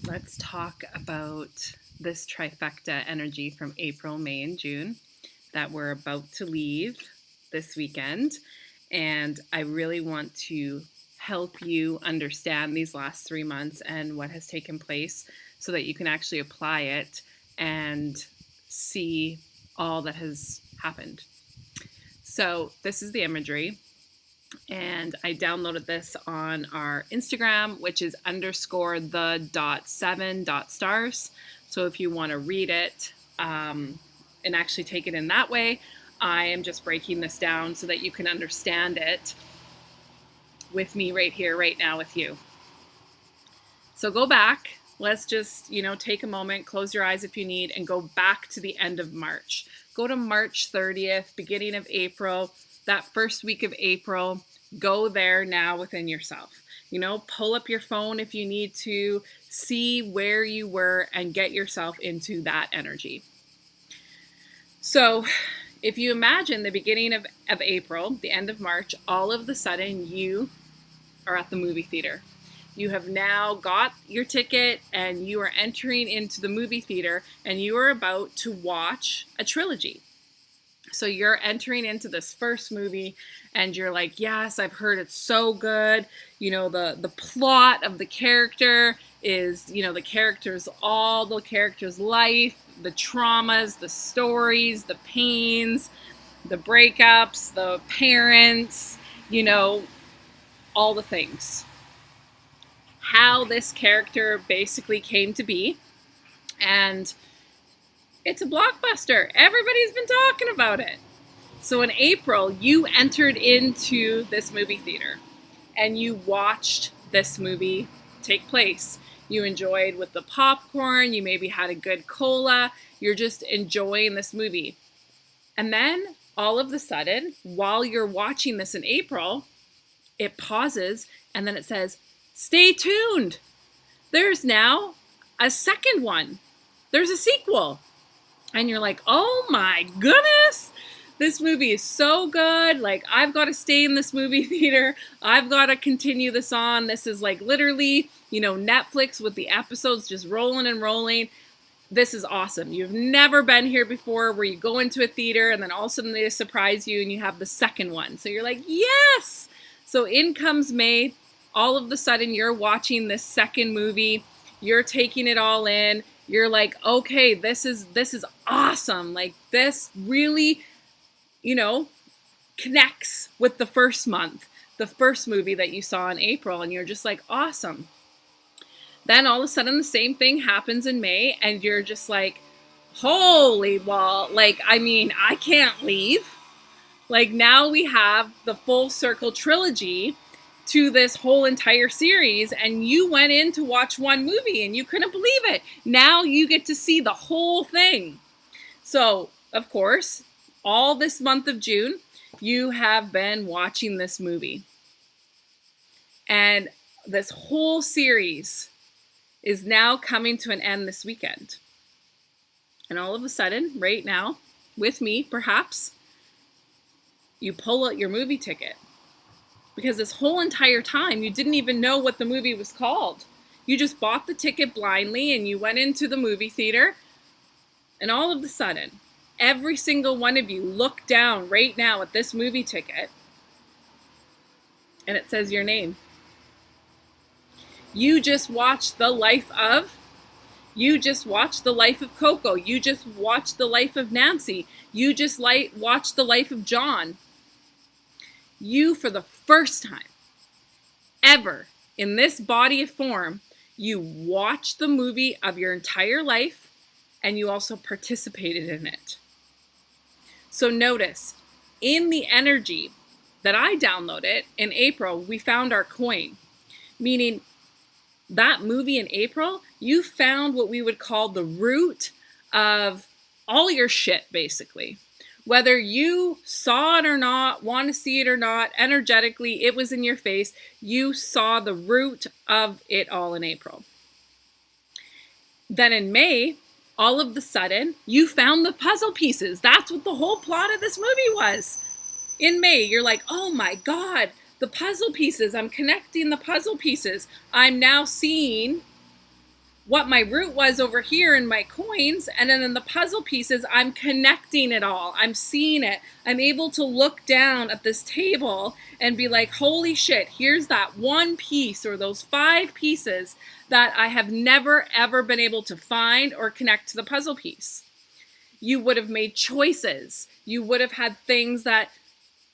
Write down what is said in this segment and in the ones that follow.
let's talk about this trifecta energy from April, May, and June that we're about to leave this weekend. And I really want to help you understand these last 3 months and what has taken place so that you can actually apply it and see all that has happened. So, this is the imagery. And I downloaded this on our Instagram, which is _the.7.stars. So if you want to read it and actually take it in that way, I am just breaking this down so that you can understand it with me right here, right now with you. So go back. Let's just, take a moment, close your eyes if you need, and go back to the end of March. Go to March 30th, beginning of April, that first week of April. Go there now within yourself. Pull up your phone if you need to, see where you were and get yourself into that energy. So if you imagine the beginning of April, the end of March, all of the sudden you are at the movie theater. You have now got your ticket and you are entering into the movie theater and you are about to watch a trilogy. So you're entering into this first movie and you're like, yes, I've heard it's so good. The plot of the character is, all the character's life, the traumas, the stories, the pains, the breakups, the parents, all the things. How this character basically came to be. And it's a blockbuster. Everybody's been talking about it. So in April, you entered into this movie theater and you watched this movie take place. You enjoyed with the popcorn, you maybe had a good cola, you're just enjoying this movie. And then all of a sudden, while you're watching this in April, it pauses and then it says, stay tuned. There's now a second one. There's a sequel. And you're like, oh my goodness, this movie is so good. Like, I've got to stay in this movie theater. I've got to continue this on. This is like literally, Netflix with the episodes just rolling and rolling. This is awesome. You've never been here before where you go into a theater and then all of a sudden they surprise you and you have the second one. So you're like, yes. So in comes May. All of a sudden you're watching this second movie. You're taking it all in. You're like, okay, this is awesome. Like, this really, connects with the first month, the first movie that you saw in April, and you're just like, awesome. Then all of a sudden the same thing happens in May, and you're just like, holy well, I can't leave. Like, now we have the full circle trilogy to this whole entire series, and you went in to watch one movie and you couldn't believe it. Now you get to see the whole thing. So, of course, all this month of June, you have been watching this movie. And this whole series is now coming to an end this weekend. And all of a sudden, right now, with me, perhaps, you pull out your movie ticket. Because this whole entire time, you didn't even know what the movie was called. You just bought the ticket blindly and you went into the movie theater. And all of a sudden, every single one of you look down right now at this movie ticket and it says your name. You just watched the life of. You just watched the life of Coco. You just watched the life of Nancy. You just watched the life of John. You, for the first time ever in this body of form, you watched the movie of your entire life and you also participated in it. So notice, in the energy that I downloaded in April, we found our coin, meaning that movie in April, you found what we would call the root of all your shit, basically. Whether you saw it or not, want to see it or not, energetically, it was in your face. You saw the root of it all in April. Then in May, all of a sudden, you found the puzzle pieces. That's what the whole plot of this movie was. In May, you're like, oh my God, the puzzle pieces. I'm connecting the puzzle pieces. I'm now seeing what my root was over here in my coins, and then in the puzzle pieces, I'm connecting it all. I'm seeing it. I'm able to look down at this table and be like, holy shit, here's that one piece or those 5 pieces that I have never ever been able to find or connect to the puzzle piece. You would have made choices. You would have had things that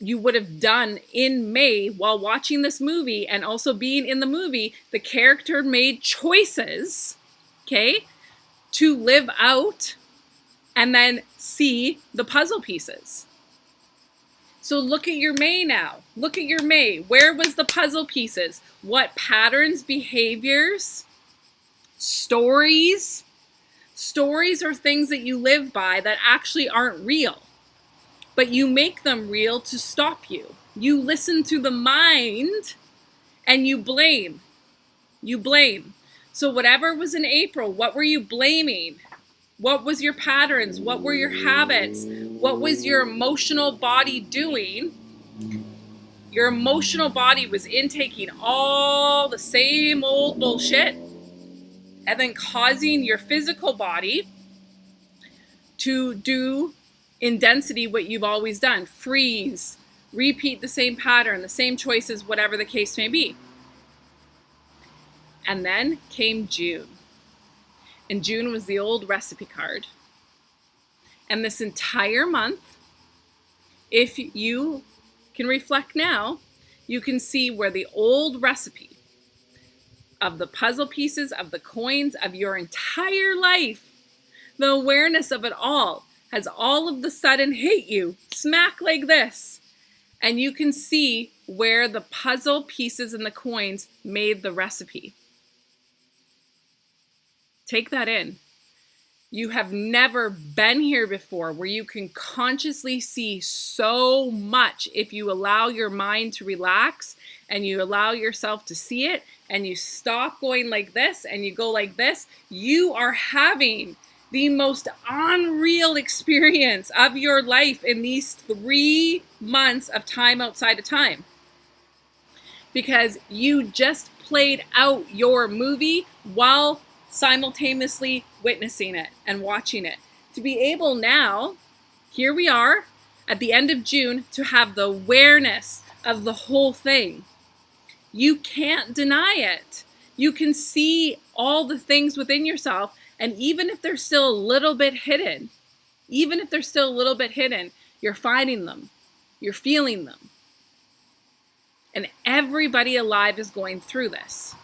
you would have done in May while watching this movie, and also being in the movie, the character made choices, okay, to live out and then see the puzzle pieces. So look at your May now. Look at your May. Where was the puzzle pieces? What patterns, behaviors, stories? Stories are things that you live by that actually aren't real, but you make them real to stop you. You listen to the mind and you blame. You blame. So whatever was in April, what were you blaming? What was your patterns? What were your habits? What was your emotional body doing? Your emotional body was intaking all the same old bullshit and then causing your physical body to do in density what you've always done. Freeze, repeat the same pattern, the same choices, whatever the case may be. And then came June. And June was the old recipe card. And this entire month, if you can reflect now, you can see where the old recipe of the puzzle pieces, of the coins, of your entire life, the awareness of it all has all of the sudden hit you smack like this. And you can see where the puzzle pieces and the coins made the recipe. Take that in. You have never been here before where you can consciously see so much if you allow your mind to relax and you allow yourself to see it and you stop going like this and you go like this. You are having the most unreal experience of your life in these 3 months of time outside of time. Because you just played out your movie while simultaneously witnessing it and watching it. To be able now, here we are at the end of June, to have the awareness of the whole thing. You can't deny it. You can see all the things within yourself, and even if they're still a little bit hidden, you're finding them, you're feeling them. And everybody alive is going through this.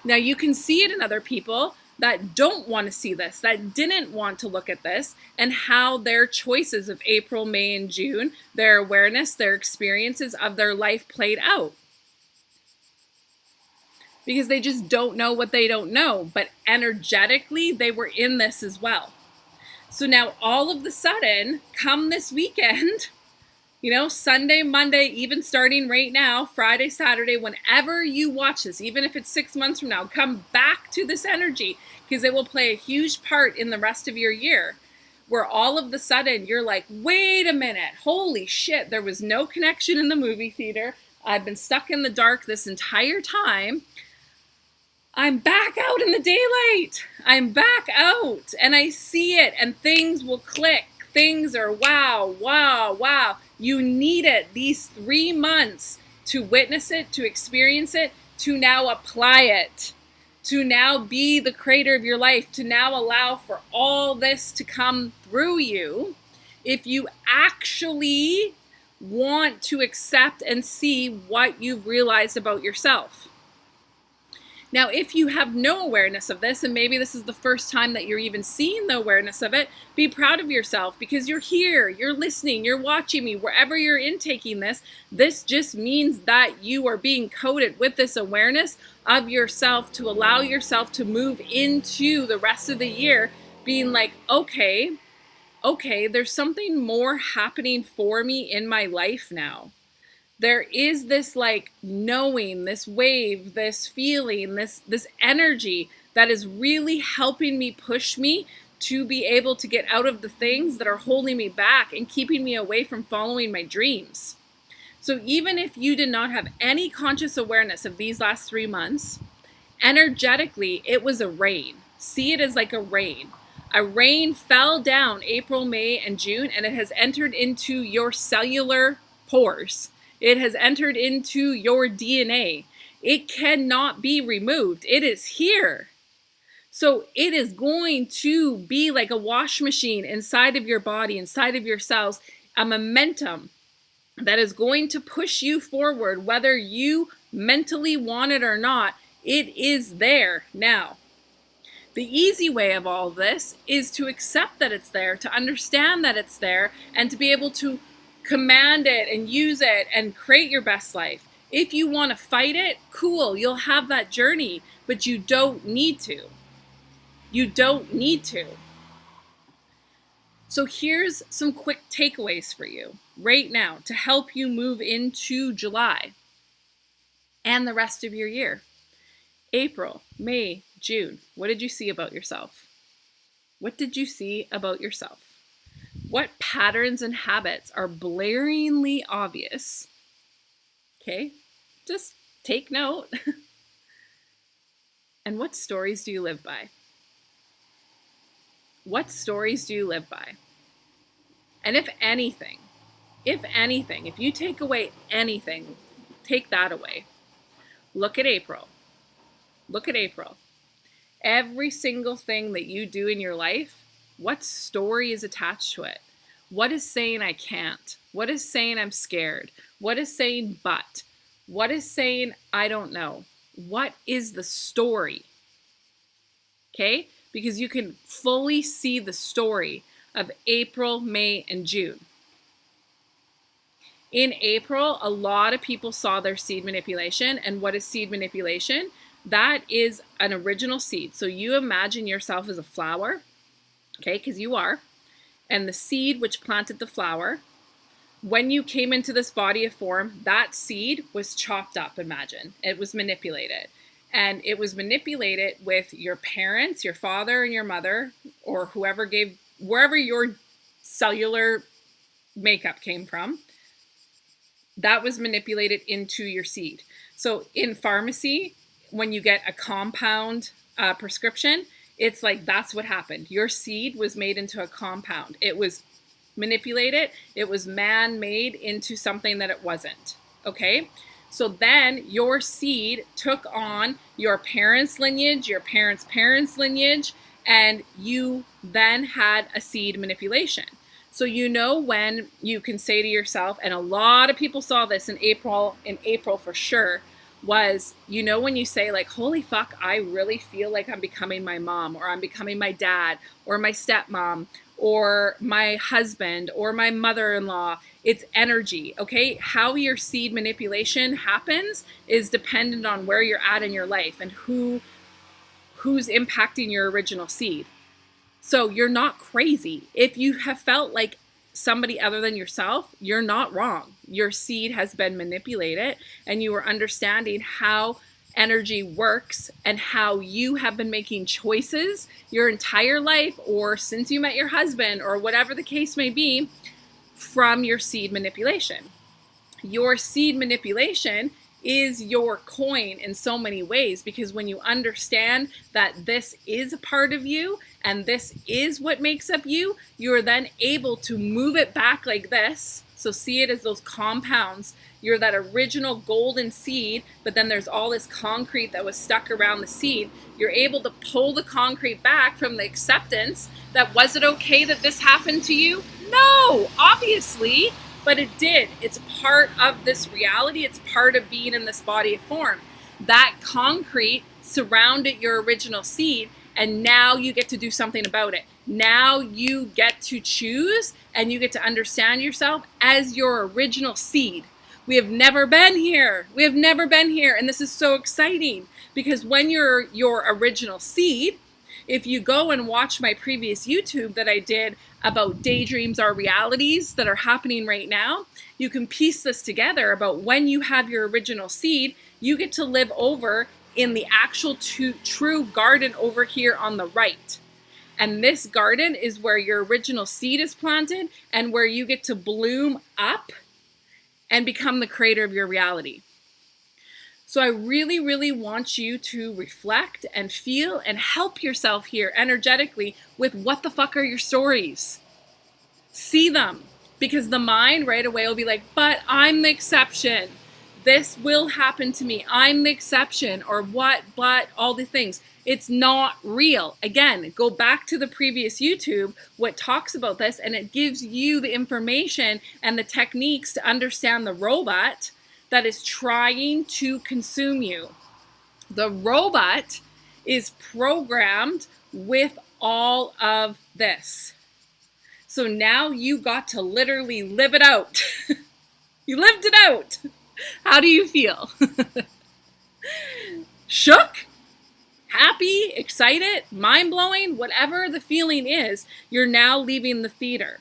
Now you can see it in other people that don't want to see this, that didn't want to look at this, and how their choices of April, May, and June, their awareness, their experiences of their life played out. Because they just don't know what they don't know, but energetically they were in this as well. So now all of the sudden, come this weekend, Sunday, Monday, even starting right now, Friday, Saturday, whenever you watch this, even if it's 6 months from now, come back to this energy, because it will play a huge part in the rest of your year, where all of the sudden you're like, wait a minute, holy shit, there was no connection in the movie theater. I've been stuck in the dark this entire time. I'm back out in the daylight. I'm back out and I see it, and things will click. Things are wow, wow, wow. You need it these 3 months to witness it, to experience it, to now apply it, to now be the creator of your life, to now allow for all this to come through you. If you actually want to accept and see what you've realized about yourself. Now, if you have no awareness of this, and maybe this is the first time that you're even seeing the awareness of it, be proud of yourself, because you're here, you're listening, you're watching me, wherever you're intaking this. This just means that you are being coded with this awareness of yourself to allow yourself to move into the rest of the year being like, okay, there's something more happening for me in my life now. There is this like knowing, this wave, this feeling, this energy that is really helping me, push me to be able to get out of the things that are holding me back and keeping me away from following my dreams. So even if you did not have any conscious awareness of these last 3 months, energetically, it was a rain. See it as like a rain. A rain fell down April, May, and June, and it has entered into your cellular pores. It has entered into your DNA. It cannot be removed. It is here. So it is going to be like a wash machine inside of your body, inside of your cells, a momentum that is going to push you forward, whether you mentally want it or not. It is there now. The easy way of all this is to accept that it's there, to understand that it's there, and to be able to command it and use it and create your best life. If you want to fight it, cool, you'll have that journey, but you don't need to. You don't need to. So here's some quick takeaways for you right now to help you move into July and the rest of your year. April, May, June. What did you see about yourself? What did you see about yourself? What patterns and habits are blaringly obvious? Okay, just take note. And what stories do you live by? What stories do you live by? And if anything, if you take away anything, take that away. Look at April. Look at April. Every single thing that you do in your life, what story is attached to it? What is saying I can't? What is saying I'm scared? What is saying but? What is saying I don't know? What is the story? Okay? Because you can fully see the story of April, May, and June. In April, a lot of people saw their seed manipulation. And what is seed manipulation? That is an original seed. So you imagine yourself as a flower, okay, because you are. And the seed which planted the flower, when you came into this body of form, that seed was chopped up, imagine. It was manipulated. And it was manipulated with your parents, your father and your mother, or whoever gave, wherever your cellular makeup came from, that was manipulated into your seed. So in pharmacy, when you get a compound prescription, it's like that's what happened. Your seed was made into a compound. It was manipulated. It was man-made into something that it wasn't. Okay? So then your seed took on your parents' lineage, your parents' parents' lineage, and you then had a seed manipulation. So you know when you can say to yourself, and a lot of people saw this in April for sure, was, you know, when you say like, holy fuck, I really feel like I'm becoming my mom, or I'm becoming my dad, or my stepmom, or my husband, or my mother-in-law. It's energy, okay? How your seed manipulation happens is dependent on where you're at in your life and who's impacting your original seed. So you're not crazy. If you have felt like somebody other than yourself, you're not wrong. Your seed has been manipulated, and you are understanding how energy works and how you have been making choices your entire life, or since you met your husband, or whatever the case may be, from your seed manipulation. Your seed manipulation is your coin in so many ways, because when you understand that this is a part of you and this is what makes up you, you're then able to move it back like this. So see it as those compounds. You're that original golden seed, but then there's all this concrete that was stuck around the seed. You're able to pull the concrete back from the acceptance that, was it okay that this happened to you? No, obviously. But it did. It's part of this reality. It's part of being in this body of form. That concrete surrounded your original seed, and now you get to do something about it. Now you get to choose, and you get to understand yourself as your original seed. We have never been here. We have never been here. And this is so exciting, because when you're your original seed, if you go and watch my previous YouTube that I did about daydreams are realities that are happening right now, you can piece this together about when you have your original seed, you get to live over in the actual true garden over here on the right. And this garden is where your original seed is planted and where you get to bloom up and become the creator of your reality. So I really, really want you to reflect and feel and help yourself here energetically with what the fuck are your stories? See them, because the mind right away will be like, but I'm the exception. This will happen to me. I'm the exception, or what, but all the things. It's not real. Again, go back to the previous YouTube, what talks about this, and it gives you the information and the techniques to understand the robot that is trying to consume you. The robot is programmed with all of this. So now you got to literally live it out. You lived it out. How do you feel? Shook? Happy? Excited? Mind-blowing? Whatever the feeling is, you're now leaving the theater.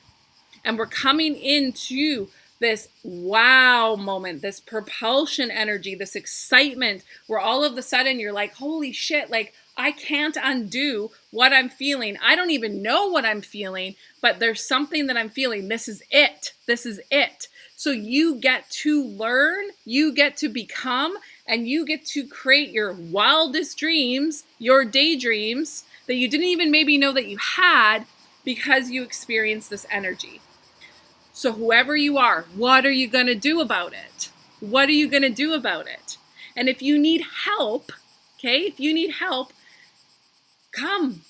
And we're coming into this wow moment, this propulsion energy, this excitement, where all of a sudden you're like, holy shit, like I can't undo what I'm feeling. I don't even know what I'm feeling, but there's something that I'm feeling. This is it. This is it. So you get to learn, you get to become, and you get to create your wildest dreams, your daydreams that you didn't even maybe know that you had, because you experienced this energy. So whoever you are, what are you going to do about it? What are you going to do about it? And if you need help, okay, if you need help, come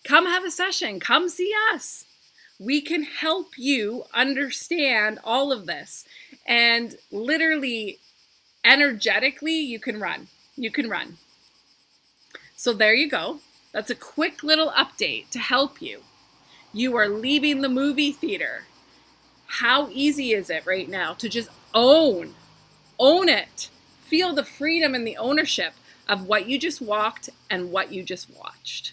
have a session, come see us. We can help you understand all of this. And literally, energetically, you can run. You can run. So there you go. That's a quick little update to help you. You are leaving the movie theater. How easy is it right now to just own it? Feel the freedom and the ownership of what you just walked and what you just watched.